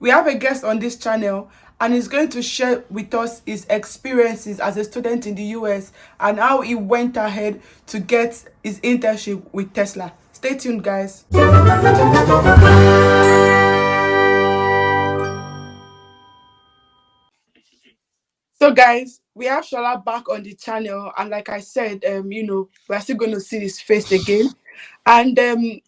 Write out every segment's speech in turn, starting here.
We have a guest on this channel and he's going to share with us his experiences as a student in the US and how he went ahead to get his internship with Tesla. Stay tuned, guys. So guys, we have Shola back on the channel, and like I said, we're still going to see his face again. And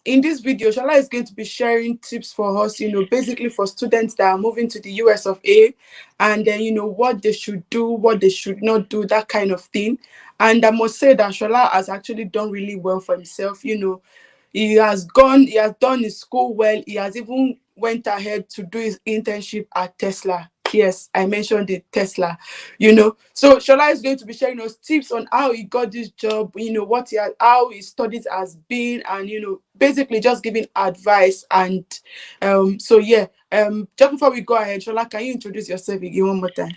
in this video, Shola is going to be sharing tips for us, basically for students that are moving to the US of A, and then what they should do, what they should not do, that kind of thing. And I must say that Shola has actually done really well for himself. He has done his school well. He has even went ahead to do his internship at Tesla. Yes, I mentioned it, Tesla. So Shola is going to be sharing us tips on how he got this job, how his studies has been, and basically just giving advice. And so yeah, just before we go ahead, Shola, can you introduce yourself again one more time?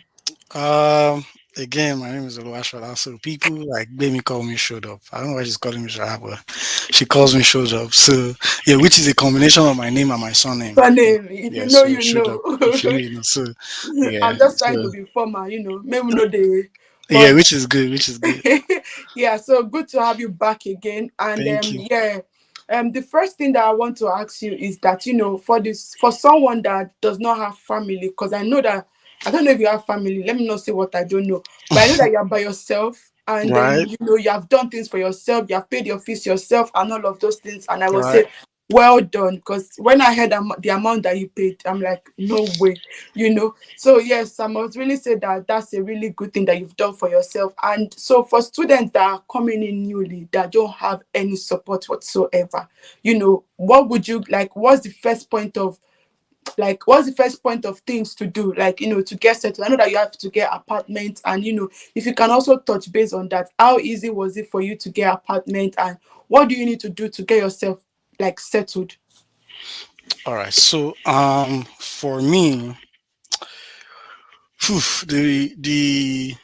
Um, Again, my name is Shola. So people like Baby call me showed up. I don't know why she's calling me Shola, but she calls me showed up. So yeah, which is a combination of my name and my surname. Surname, if you Yeah, know, so you showed know. up. If you know, you know. So yeah, I'm just trying so to be formal, maybe no day, yeah, but which is good, which is good. yeah, so good to have you back again. And Thank you. yeah, the first thing that I want to ask you is that for someone that does not have family, because I know that I don't know if you have family. Let me not say what I don't know, but I know that you're by yourself. And then Right, you have done things for yourself, you have paid your fees yourself, and all of those things. And I will right. say, well done, because when I heard the amount that you paid, I'm like, no way. So yes, I must really say that that's a really good thing that you've done for yourself. And so for students that are coming in newly that don't have any support whatsoever, what would you like? What's the first point of things to do, like to get settled? I know that you have to get apartment, and if you can also touch base on that, how easy was it for you to get apartment, and what do you need to do to get yourself like settled? All right. So for me, phew, the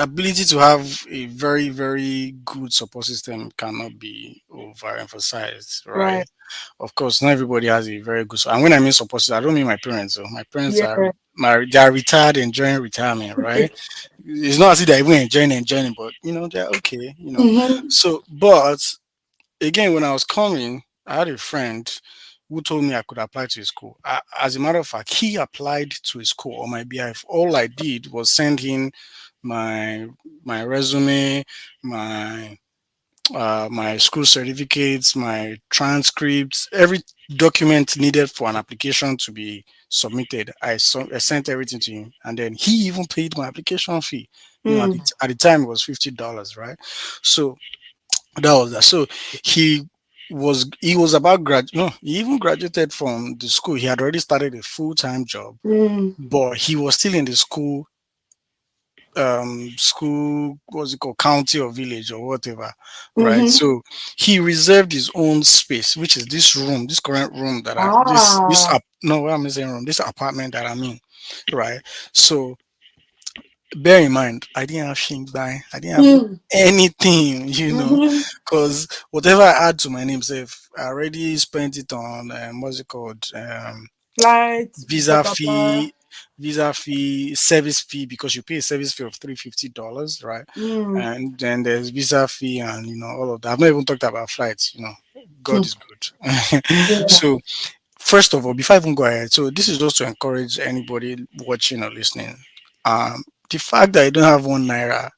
ability to have a very very good support system cannot be overemphasized, right? Right. Of course, not everybody has a very good. And when I mean support system, I don't mean my parents. So my parents are Yeah. they are retired, enjoying retirement, right? It's not as if they're even enjoying, but they're okay. Mm-hmm. So, but again, when I was coming, I had a friend who told me I could apply to a school. As a matter of fact, he applied to a school on my behalf. All I did was send in my my resume, my my school certificates, my transcripts, every document needed for an application to be submitted. I sent everything to him, and then he even paid my application fee. Mm. At the time it was $50, right? So that was that. So he he was about grad. No, he even graduated from the school. He had already started a full time job, Mm. but he was still in the school, what's it called, county or village or whatever, right? Mm-hmm. So he reserved his own space, which is this room, this current room that I this Ah. up no, what am I saying, room, this apartment that I'm in, right? So bear in mind, I didn't have Shingbai, I didn't have Mm. anything, Mm-hmm. because whatever I add to my name, self, I already spent it on what's it called, Flights, blah visa blah blah. fee, service fee, because you pay a service fee of $350, right? Mm. And then there's visa fee and all of that. I've not even talked about flights. God Hmm. is good. Yeah. So first of all, before I even go ahead, so this is just to encourage anybody watching or listening. The fact that you don't have 1 naira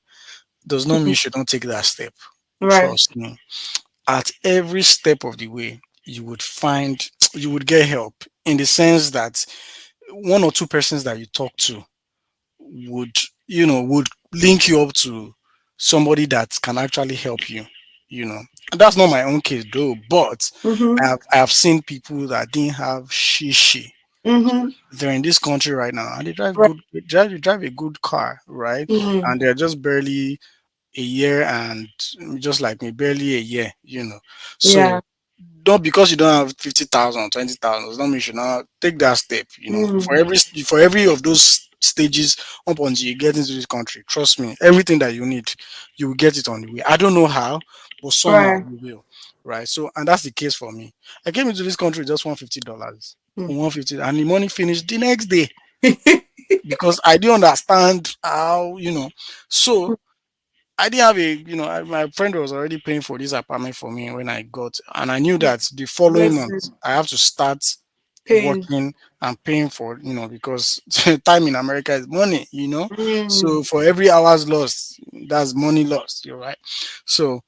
does not mean you should not take that step. Right. Trust me. At every step of the way, you would get help, in the sense that one or two persons that you talk to would would link you up to somebody that can actually help you. you know and that's not my own case though, but Mm-hmm. I have seen people that didn't have shishi. Mm-hmm. They're in this country right now and Right. they drive a good car, right? Mm. And they're just barely a year, and just like me, barely a year. Yeah. So not because you don't have 50,000, 20,000, does not mean you should not take that step. Mm. For every of those stages up until you get into this country, trust me, everything that you need, you will get it on the way. I don't know how, but somehow Right. you will. Right. So, and that's the case for me. I came into this country with just $150. Mm. 150, and the money finished the next day because I didn't understand how, So I didn't have my friend was already paying for this apartment for me when I got, and I knew that the following month Blessing. I have to start Pain. working and paying for, because time in America is money, Mm. So for every hour's lost, that's money lost, you're right. So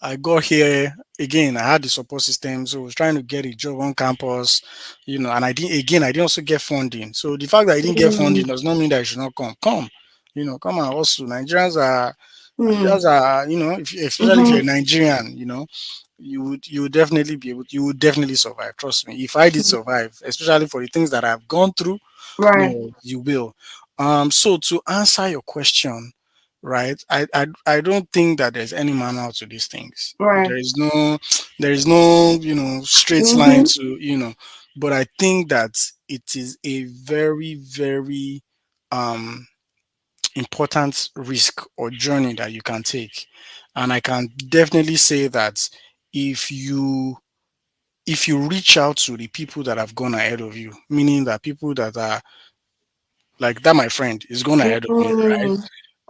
I got here again. I had the support system, so I was trying to get a job on campus, and I didn't also get funding. So the fact that I didn't get funding Mm. does not mean that I should not come. Come, come and also Mm. Nigerians are, especially if you're a Mm-hmm. Nigerian, you would definitely be able, you would definitely survive. Trust me. If I did survive, especially for the things that I've gone through, Right. you will. So to answer your question, right? I don't think that there's any manual to these things. Right. There is no straight line Mm-hmm. to but I think that it is a very, very um important risk or journey that you can take. And I can definitely say that if you if you reach out to the people that have gone ahead of you, meaning that people that are like that, my friend is gone ahead of me, right? Mm.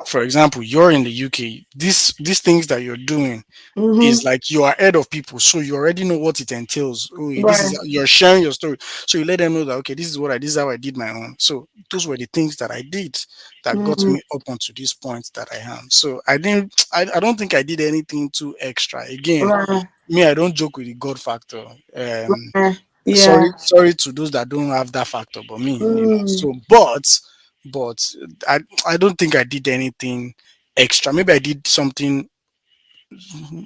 For example, you're in the UK. These things that you're doing Mm-hmm. is like you are ahead of people, so you already know what it entails. Oh, this is Right. you're sharing your story, so you let them know that okay, this is how I did my own. So those were the things that I did that got Mm. me up onto this point that I am. So I didn't. I don't think I did anything too extra. Again, Right. me, I don't joke with the God factor. Right. Yeah. Sorry to those that don't have that factor, but me, Mm. So, but I don't think I did anything extra. Maybe I did something.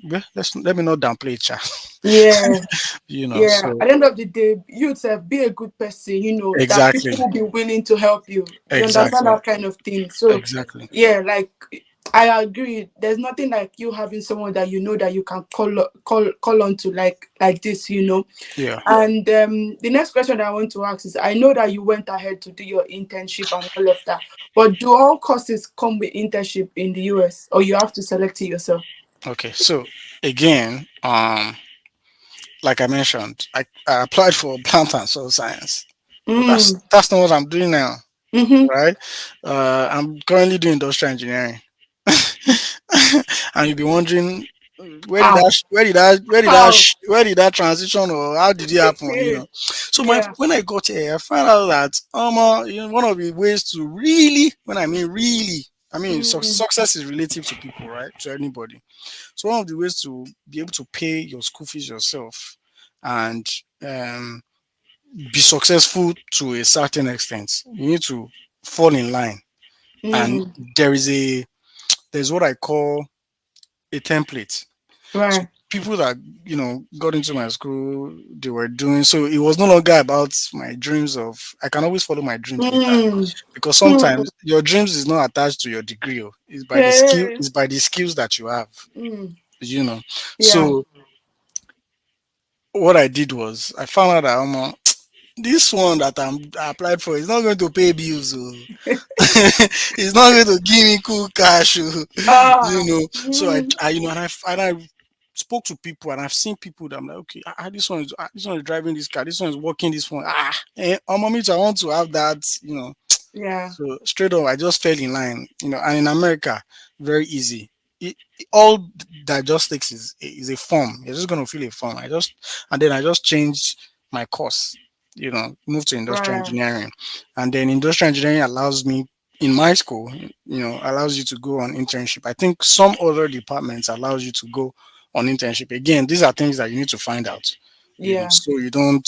Well, let me not downplay it, cha. Yeah. Yeah, So at the end of the day, you self be a good person, that people exactly, will be willing to help you. You understand exactly, that kind of thing. So, exactly. yeah, like I agree. There's nothing like you having someone that you know that you can call on to like this. Yeah. And the next question that I want to ask is I know that you went ahead to do your internship and all of that, but do all courses come with internship in the US or you have to select it yourself? Okay. So again, like I mentioned, I applied for plant and soil science, but Mm. that's not what I'm doing now, Mm-hmm. right? I'm currently doing industrial engineering, and you'll be wondering How? How? where did that transition or how did it happen? So Yeah. when I got here, I found out that one of the ways to really, when I mean really, I mean Mm. success is relative to people, right? To anybody. So one of the ways to be able to pay your school fees yourself and um, be successful to a certain extent, you need to fall in line. And Mm. there's what I call a template. So Right. people that got into my school, they were doing so. It was no longer about my dreams of. I can always follow my dreams later Mm. because Mm. sometimes your dreams is not attached to your degree. It's by the skill. Hey. It's by the skills that you have. Mm. You know. Yeah. So what I did was I found out that this one that I applied for is not going to pay bills. Oh. It's not going to give me cool cash. Oh. Ah. So Mm. and I spoke to people and I've seen people that I'm like, okay, this one is driving this car, this one is working this one. Mommy, I want to have that. Yeah. So straight up, I just fell in line. And in America, very easy. All that just takes is a form. You're just gonna fill a form. And then I just changed my course. Moved to industrial Right. engineering, and then industrial engineering allows me in my school. Allows you to go on internship. I think some other departments allows you to go on internship. Again, these are things that you need to find out. Yeah. So you don't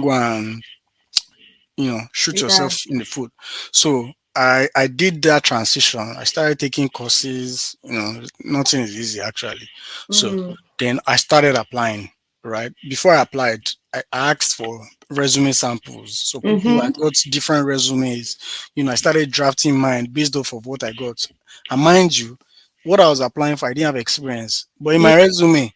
go and shoot Yeah. yourself in the foot. So I did that transition. I started taking courses. Nothing is easy actually. So Mm. then I started applying. Right before I applied, I asked for resume samples. So I Mm-hmm. got different resumes. I started drafting mine based off of what I got. And mind you, what I was applying for, I didn't have experience. But in Mm. my resume,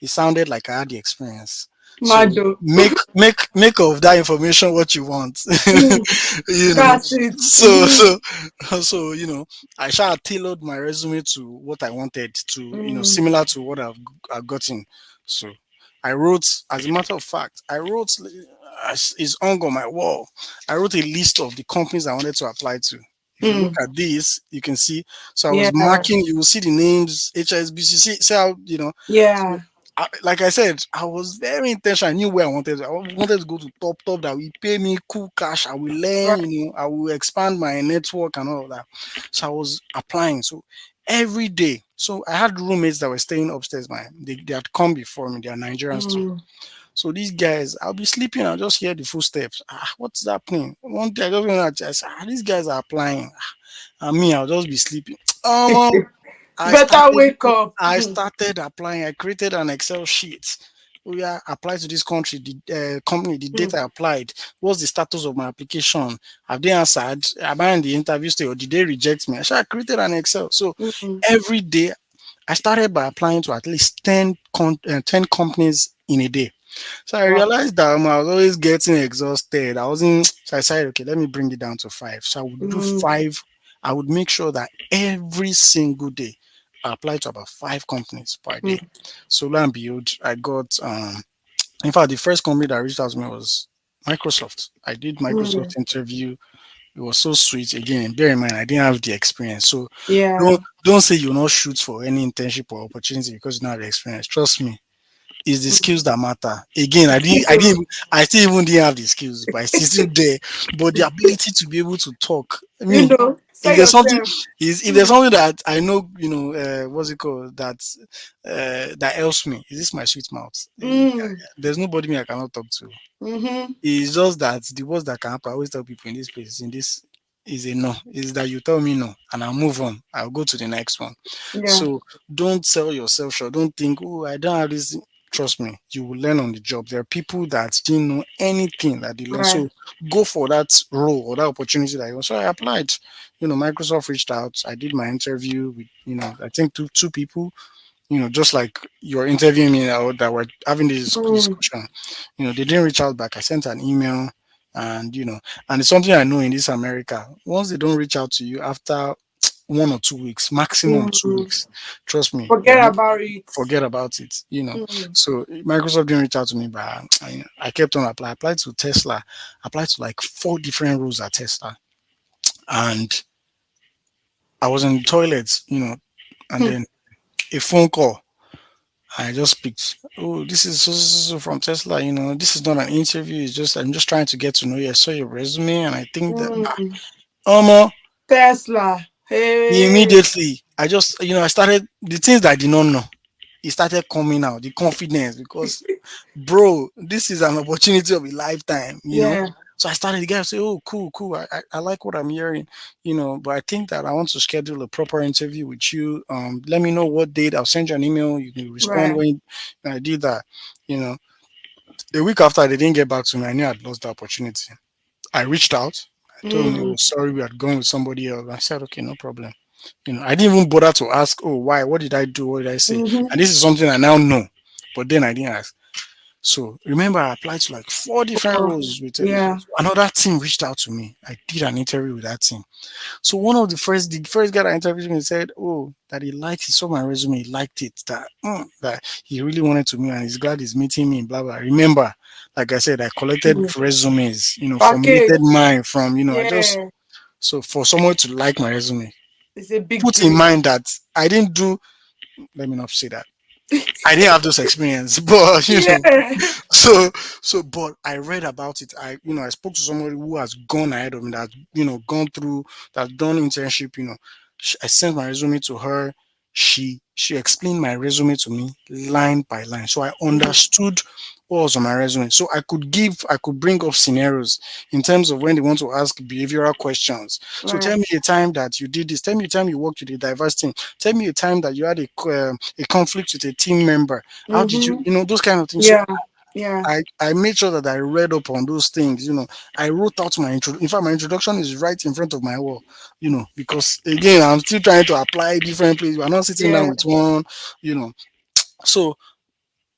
it sounded like I had the experience. So Mado. make of that information what you want. Mm. you know. That's it. So Mm-hmm. so so I shall tailored my resume to what I wanted to Mm. similar to what I've gotten. So I wrote, as a matter of fact, I wrote, it's hung on my wall. I wrote a list of the companies I wanted to apply to. If you look Mm. at this, you can see. So I was Yeah. marking. You will see the names, HSBC. See how So, Yeah. like I said, I was very intentional. I knew where I wanted. I wanted to go to top that will pay me cool cash. I will learn. Right. I will expand my network and all of that. So I was applying. So every day. So I had roommates that were staying upstairs. They had come before me. They are Nigerians too. Mm. So these guys, I'll be sleeping. I'll just hear the footsteps. What's happening? One day I just went out. I said, these guys are applying. And me, I'll just be sleeping. Um, I Better started wake up. I started applying. I created an Excel sheet. Oh yeah, apply to this country, the company, the date Mm. I applied. What's the status of my application? Have they answered? Am I in the interview stage or did they reject me? I created an Excel. So Mm. every day I started by applying to at least 10 companies in a day. So I Wow. realized that I was always getting exhausted. I wasn't, so I decided, okay, let me bring it down to five. So I would do Mm. five. I would make sure that every single day I apply to about five companies per day. Mm. So lo and behold, I got, in fact, the first company that reached out to me was Microsoft. I did Mm. Microsoft interview. It was so sweet. Again, bear in mind, I didn't have the experience. So Yeah. don't say you'll not shoot for any internship or opportunity because you don't have the experience. Trust me, it's the Mm. skills that matter. Again, I still even didn't have the skills, but I still there. But the ability to be able to talk. I You mean, know, if say there's something, yourself. if there's Mm. something that I know, what's it called, that helps me. Is this my sweet mouth? Mm. There's nobody me I cannot talk to. Mm-hmm. It's just that the worst that can happen, I always tell people in this place, in this is a no. Is that you tell me no and I'll move on. I'll go to the next one. Yeah. So don't sell yourself short. Don't think, oh, I don't have this. Trust me, you will learn on the job. There are people that didn't know anything that they learn. Right. So go for that role or that opportunity that you want. So I applied. Microsoft reached out. I did my interview with, I think two people, just like you're interviewing me now that we're having this Mm. discussion, they didn't reach out back. I sent an email and, and it's something I know in this America. Once they don't reach out to you after 1 or 2 weeks, maximum two Mm. weeks, trust me, you're Forget not, about it. forget about it. Mm. So Microsoft didn't reach out to me, but I kept on applying. I applied to Tesla, applied to like four different roles at Tesla. And I was in the toilet, and Mm. then a phone call. I just picked. Oh, this is so from Tesla. This is not an interview. It's just I'm just trying to get to know you. I saw your resume, and I think that Mm. Omo, Tesla. Hey. immediately I just I started the things that I did not know. It started coming out, the confidence because, bro, this is an opportunity of a lifetime. Yeah. So I started. The guy say, "Oh, cool, cool. I like what I'm hearing. But I think that I want to schedule a proper interview with you. Let me know what date. I'll send you an email. You can respond Right. when I did that. You know, a week after they didn't get back to me, I knew I'd lost the opportunity. I reached out. I told him, Mm. "Oh, sorry, we had gone with somebody else." I said, "Okay, no problem." I didn't even bother to ask, "Oh, why? What did I do? What did I say?" Mm-hmm. And this is something I now know, but then I didn't ask. So remember, I applied to like four different Oh. roles with Yeah. another team reached out to me. I did an interview with that team. So one of the first guy that interviewed me said, "Oh, that he saw my resume, he liked it, that he really wanted to meet, and he's glad he's meeting me." Blah blah. Remember, like I said, I collected Mm. resumes, formulated Package. mine from, I just Yeah. so for someone to like my resume, It's a big put in deal. mind that I didn't do. Let me not say that. I didn't have those experience, but Yeah. but I read about it. I spoke to somebody who has gone ahead of me, that gone through, that done internship. I sent my resume to her. She explained my resume to me line by line, so I Mm. understood what was on my resume. So I could bring up scenarios in terms of when they want to ask behavioral questions. So tell Right. me a time that you did this. Tell me a time you worked with a diverse team. Tell me a time that you had a conflict with a team member. How did you, Mm-hmm. those kind of things. So Yeah. Yeah. I made sure that I read up on those things. I wrote out my intro. In fact, my introduction is right in front of my wall. Because again, I'm still trying to apply different places. We're not sitting down Yeah. with one. You know, so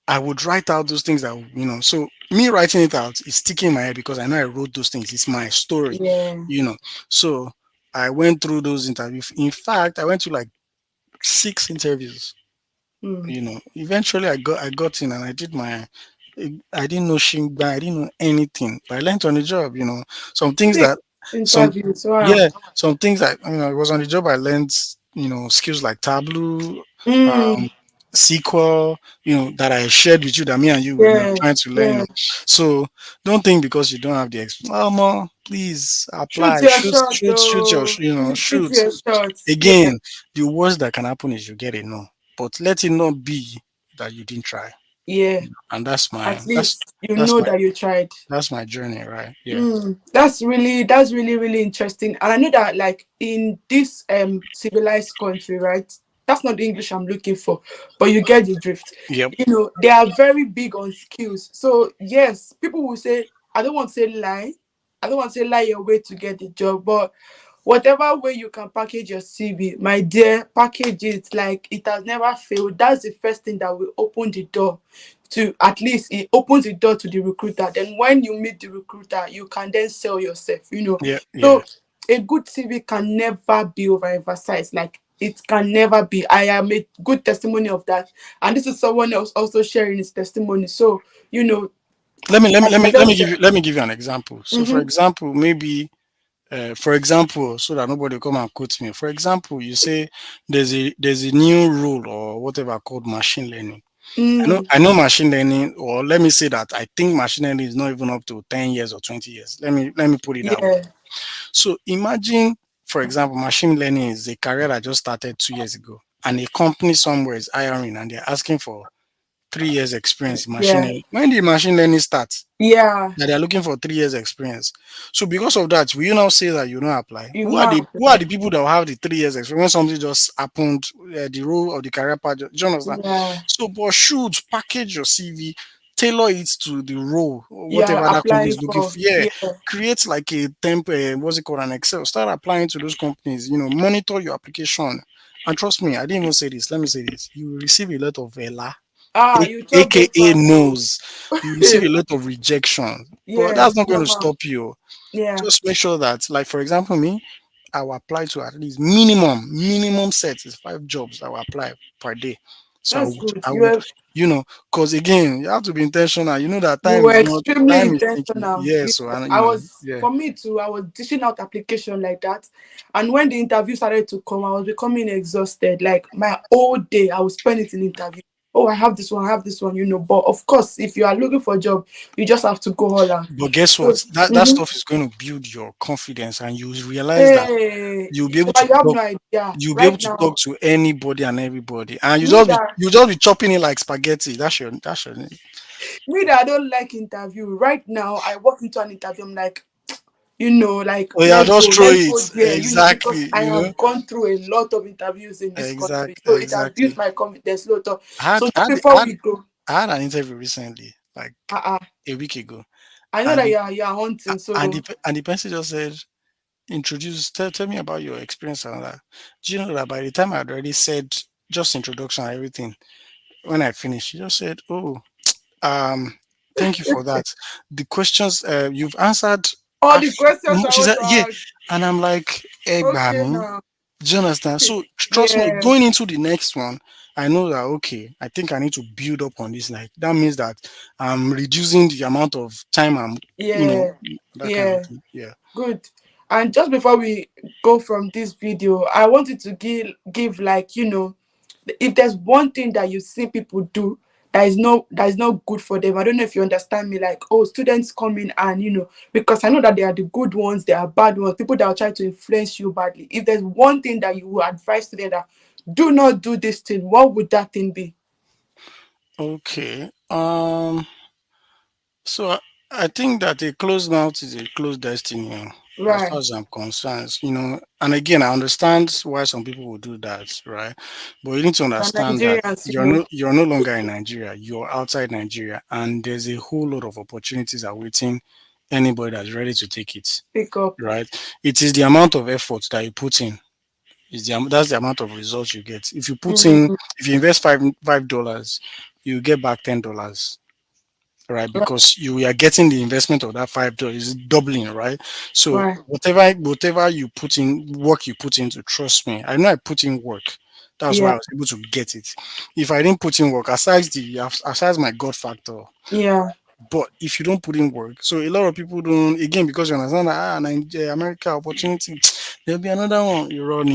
I would write out those things that. So me writing it out is sticking in my head because I know I wrote those things. It's my story. Yeah. You know, so I went through those interviews. In fact, I went to like 6 interviews. Mm. Eventually I got in and I did my. I didn't know Shingba, I didn't know anything, but I learned on the job. Some things Six that some interviews. Wow. yeah, some things that it was on the job. I learned skills like Tableau, Mm. um, SQL, that I shared with you, that me and you were Yeah. trying to learn. Yeah. So don't think because you don't have the experience. Oh, ma, please Shoot apply, your shoot, shot, shoot, shoot your, though. Shoot shoot. your shots. Yeah. Again, the worst that can happen is you get a no, but let it not be that you didn't try. Yeah. And that's my At that's least you that's know my that you tried. that's my journey, right? Yeah. That's really really interesting, and I know that like in this civilized country, right? That's not the English I'm looking for, but you get the drift. Yep. They are very big on skills. So yes, people will say, I don't want to say lie, I don't want to say lie your way to get the job, but whatever way you can package your CV, my dear, package it like it has never failed. That's the first thing that will open the door to, at least it opens the door to the recruiter. Then when you meet the recruiter, you can then sell yourself. Yeah. Yeah. So a good CV can never be overemphasized. Like it can never be. I am a good testimony of that. And this is someone else also sharing his testimony. So, you know, I Let me just give said, you let me give you an example. So, for mm-hmm, example, maybe for example, so that nobody will come and quote me. For example, you say there's a new rule or whatever called machine learning. mm, I know machine learning, or let me say that I think machine learning is not even up to 10 years or 20 years. Let me put it that way. yeah, So imagine, for example, machine learning is a career that just started 2 years ago, and a company somewhere is hiring and they're asking for 3 years experience in machine yeah, learning. When did machine learning start? yeah. That they're looking for 3 years experience. So because of that, will you now say that you don't apply? You Who are not the who are apply. the people that will have the 3 years experience when something just happened, the role of the career path? Do you understand? Yeah, So, but should package your CV, tailor it to the role, or yeah, whatever that company applying is looking for. for. Yeah, Yeah, create like a temp, what's it called, an Excel. Start applying to those companies. Monitor your application. And trust me, I didn't even say this. Let me say this: you will receive a lot of you talk aka breakfast, so no's. You receive a lot of rejection, but yeah, that's not going to normal. stop you. Yeah, Just make sure that, like for example, me, I will apply to at least minimum set is 5 jobs I will apply per day. So that's good. I You would, were because again, you have to be intentional. You know that you time were is not extremely time is thinking. intentional. Yeah, so I was, yeah. for me too, I was dishing out application like that. And when the interview started to come, I was becoming exhausted. Like my whole day, I would spend it in interview. Oh, I have this one, I have this one. But of course, if you are looking for a job, you just have to go all out. But guess So, what? That mhm. stuff is going to build your confidence, and you realize that Hey, you'll be able Shola, to you have talk no idea. you'll be able Right to talk now, to anybody and everybody, and me that you just be chopping it like spaghetti. That's your name. I don't like interview. Right now, I walk into an interview, I'm like, like Oh yeah, let's go, just throw let's it. go there, because Exactly. I have gone through a lot of interviews in this country. So it has built Exactly. my confidence a lot. I So had I just had, before I had we go, I had an interview recently, like uh-uh, a week ago, I know and that the you're hunting, so and the person just said, tell me about your experience and all that. Do you know that by the time I had already said just introduction and everything, when I finished, she just said, "Oh, um, thank you for that. The questions you've answered." all the questions I She want said, to "Yeah," ask. and I'm like, Okay "Egbami." now. Do you understand? So trust me, Yeah, going into the next one, I know that okay, I think I need to build up on this. Like that means that I'm reducing the amount of time you know, yeah, that kind of yeah. thing. Yeah. Good. And just before we go from this video, I wanted to give like, if there's one thing that you see people do that is not good for them. I don't know if you understand me. Like, oh, students come in and because I know that they are the good ones, they are bad ones, people that will try to influence you badly. If there's one thing that you would advise to them that do not do this thing, what would that thing be? Okay. So I think that a closed mouth is a closed destiny, as Right. far as I'm concerned. And again, I understand why some people will do that, right? But you need to And understand that Nigerians, you're no longer in Nigeria. You're outside Nigeria, and there's a whole lot of opportunities awaiting anybody that's ready to take it, pick up. right? It is the amount of effort that you put in. That's the amount of results you get. Mm, If you invest $5, you get back $10, right? right, Because you are getting the investment of that $5 is doubling, right? So right. whatever you put in, work you put into, trust me, I know I put in work. That's why Yeah. I was able to get it. If I didn't put in work, aside my God factor, Yeah. but if you don't put in work, so a lot of people don't, again, because you understand that America opportunity, there'll be another one you run,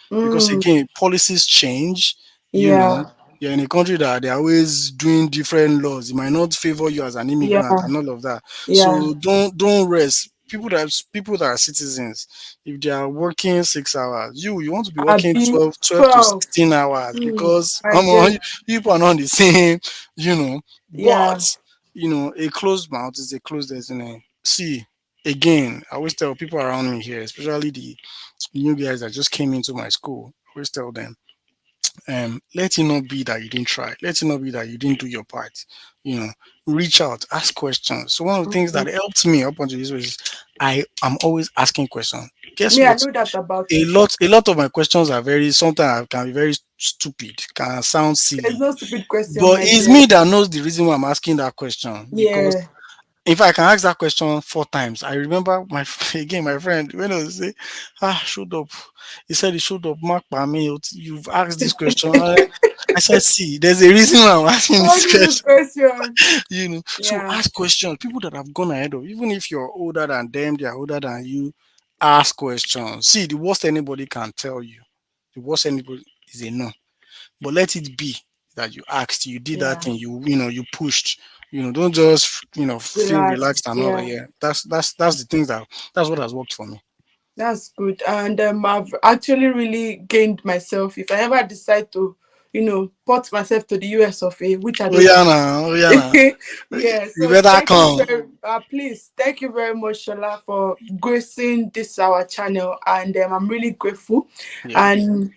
because Mm. again, policies change, you know. Yeah. You're in a country that they're always doing different laws. It might not favor you as an immigrant Yeah. and all of that. Yeah. So don't rest. People that are citizens, if they are working 6 hours, you want to be working Abi 12 to 12. 16 hours, because My dear. you people are not the same, you know. Yeah. But a closed mouth is a closed destiny. See, again, I always tell people around me here, especially the new guys that just came into my school, I always tell them, let it not be that you didn't try. Let it not be that you didn't do your part. You know, reach out, ask questions. So one of the things Mm. that helped me up until this was I am always asking questions. Guess Me, I what? know that about A you. lot, a lot of my questions are very sometimes can be very stupid, can sound There's silly. no stupid question, But my it's dear. me that knows the reason why I'm asking that question, because Yeah. if I can ask that question 4 times, I remember again my friend when I was say, showed up. He said he showed up. Mark by me. You've asked this question. I said, see, there's a reason why I'm asking What this is this question. question? So Yeah. ask questions. People that have gone ahead of, even if you're older than them, they are older than you. Ask questions. See, the worst anybody can tell you, the worst anybody is a no. But let it be that you asked, you did that Yeah. thing, you pushed. Don't just feel Relax. relaxed and all that. Yeah. Yeah, that's the things that's what has worked for me. That's good. And I've actually really gained myself. If I ever decide to, port myself to the US of A, which I Oh don't yeah, think. now, oh yeah, now. Yeah. You So better thank you come. very please thank you very much, Shola, for gracing this our channel. And I'm really grateful. Yeah, And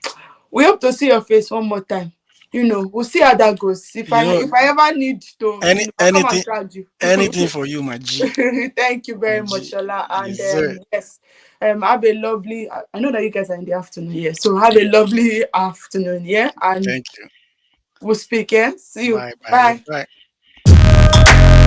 we hope to see your face one more time. We'll see how that goes. If you I know, if I ever need to, any I'll come and anything drag you. anything for you, my G, Thank you my very much, G. Shola. And Yes, sir. yes, have a lovely. I know that you guys are in the afternoon, yeah. So have a lovely afternoon, yeah. And Thank you. we'll speak, yeah. See you. Bye, bye. Yeah, Bye. bye.